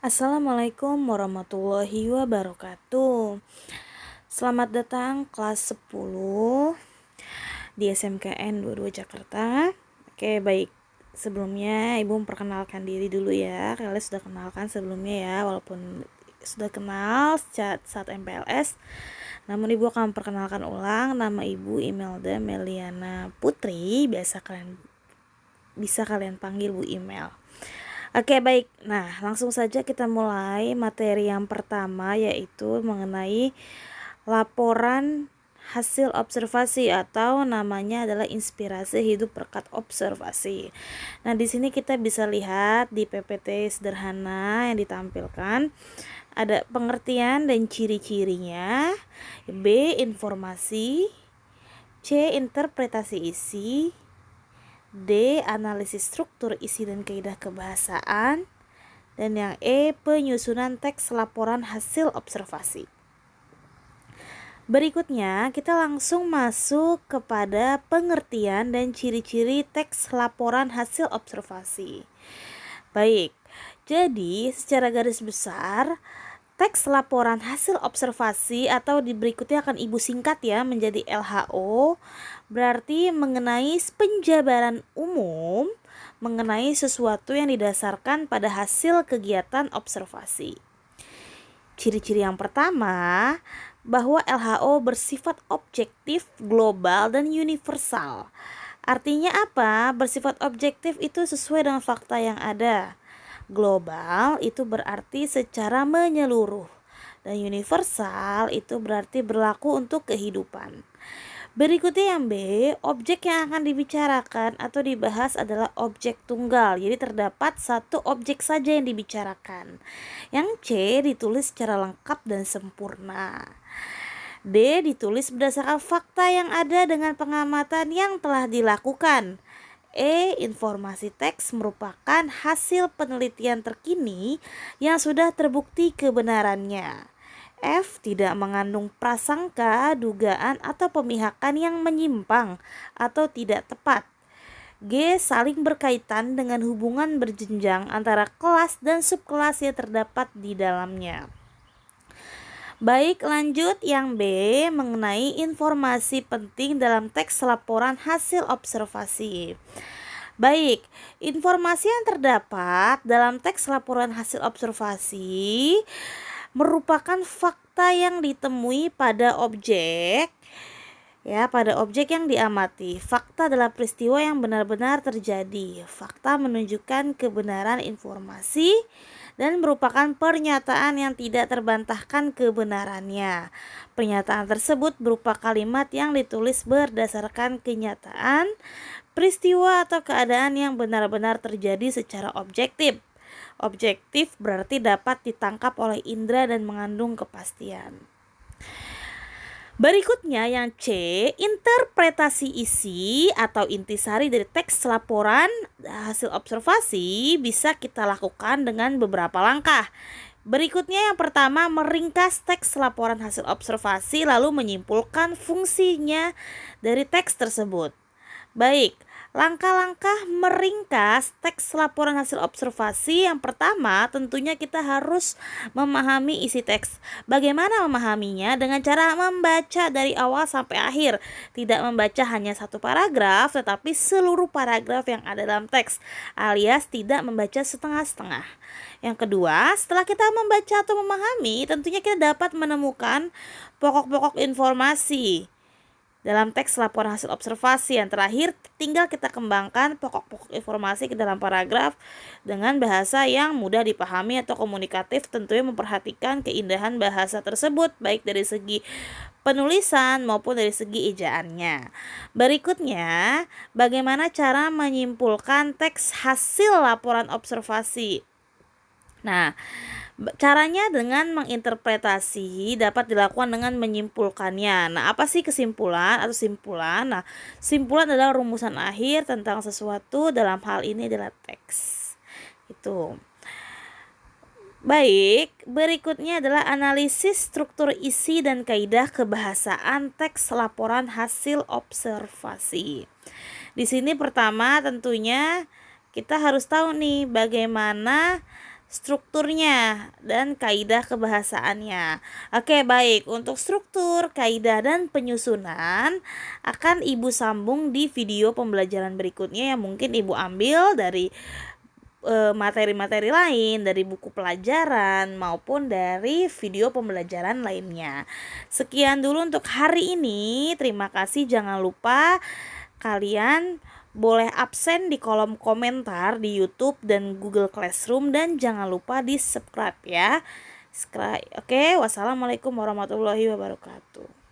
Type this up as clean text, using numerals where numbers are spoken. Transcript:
Assalamualaikum warahmatullahi wabarakatuh. Selamat datang kelas 10 di SMKN 22 Jakarta. Oke, baik. Sebelumnya Ibu memperkenalkan diri dulu ya. Kalian sudah kenalkan sebelumnya ya, walaupun sudah kenal saat MPLS. Namun Ibu akan memperkenalkan ulang nama Ibu Imelda Meliana Putri. Bisa kalian panggil Bu Imel. Oke, baik. Nah, langsung saja kita mulai materi yang pertama, yaitu mengenai laporan hasil observasi atau namanya adalah inspirasi hidup berkat observasi. Nah, di sini kita bisa lihat di PPT sederhana yang ditampilkan ada pengertian dan ciri-cirinya, B informasi, C interpretasi isi, D. Analisis struktur isi dan kaidah kebahasaan. Dan yang E. Penyusunan teks laporan hasil observasi. Berikutnya kita langsung masuk kepada pengertian dan ciri-ciri teks laporan hasil observasi. Baik, jadi secara garis besar teks laporan hasil observasi atau di berikutnya akan Ibu singkat ya menjadi LHO, berarti mengenai penjabaran umum mengenai sesuatu yang didasarkan pada hasil kegiatan observasi. Ciri-ciri yang pertama, bahwa LHO bersifat objektif, global, dan universal. Artinya apa? Bersifat objektif itu sesuai dengan fakta yang ada. Global itu berarti secara menyeluruh, dan universal itu berarti berlaku untuk kehidupan. Berikutnya yang B, objek yang akan dibicarakan atau dibahas adalah objek tunggal. Jadi terdapat satu objek saja yang dibicarakan. Yang C ditulis secara lengkap dan sempurna. D ditulis berdasarkan fakta yang ada dengan pengamatan yang telah dilakukan. E. Informasi teks merupakan hasil penelitian terkini yang sudah terbukti kebenarannya. F. Tidak mengandung prasangka, dugaan, atau pemihakan yang menyimpang atau tidak tepat. G. Saling berkaitan dengan hubungan berjenjang antara kelas dan subkelas yang terdapat di dalamnya. Baik, lanjut yang B mengenai informasi penting dalam teks laporan hasil observasi. Baik, informasi yang terdapat dalam teks laporan hasil observasi merupakan fakta yang ditemui pada objek yang diamati. Fakta adalah peristiwa yang benar-benar terjadi. Fakta menunjukkan kebenaran informasi dan merupakan pernyataan yang tidak terbantahkan kebenarannya. Pernyataan tersebut berupa kalimat yang ditulis berdasarkan kenyataan, peristiwa atau keadaan yang benar-benar terjadi secara objektif. Objektif berarti dapat ditangkap oleh indera dan mengandung kepastian. Berikutnya yang C, interpretasi isi atau intisari dari teks laporan hasil observasi bisa kita lakukan dengan beberapa langkah. Berikutnya yang pertama, meringkas teks laporan hasil observasi lalu menyimpulkan fungsinya dari teks tersebut. Baik, langkah-langkah meringkas teks laporan hasil observasi. Yang pertama, tentunya kita harus memahami isi teks. Bagaimana memahaminya? Dengan cara membaca dari awal sampai akhir. Tidak membaca hanya satu paragraf, tetapi seluruh paragraf yang ada dalam teks, alias tidak membaca setengah-setengah. Yang kedua, setelah kita membaca atau memahami, tentunya kita dapat menemukan pokok-pokok informasi dalam teks laporan hasil observasi. Yang terakhir, tinggal kita kembangkan pokok-pokok informasi ke dalam paragraf dengan bahasa yang mudah dipahami atau komunikatif, tentunya memperhatikan keindahan bahasa tersebut baik dari segi penulisan maupun dari segi ejaannya. Berikutnya, bagaimana cara menyimpulkan teks hasil laporan observasi. Nah, caranya dengan menginterpretasi dapat dilakukan dengan menyimpulkannya. Nah, apa sih kesimpulan atau simpulan? Nah, simpulan adalah rumusan akhir tentang sesuatu, dalam hal ini adalah teks. Itu. Baik, berikutnya adalah analisis struktur isi dan kaidah kebahasaan teks laporan hasil observasi. Di sini pertama tentunya kita harus tahu nih bagaimana strukturnya dan kaidah kebahasaannya. Oke, baik. Untuk struktur, kaidah dan penyusunan akan Ibu sambung di video pembelajaran berikutnya yang mungkin Ibu ambil dari materi-materi lain, dari buku pelajaran maupun dari video pembelajaran lainnya. Sekian dulu untuk hari ini. Terima kasih. Jangan lupa kalian boleh absen di kolom komentar di YouTube dan Google Classroom, dan jangan lupa di subscribe ya. Oke, wassalamualaikum warahmatullahi wabarakatuh.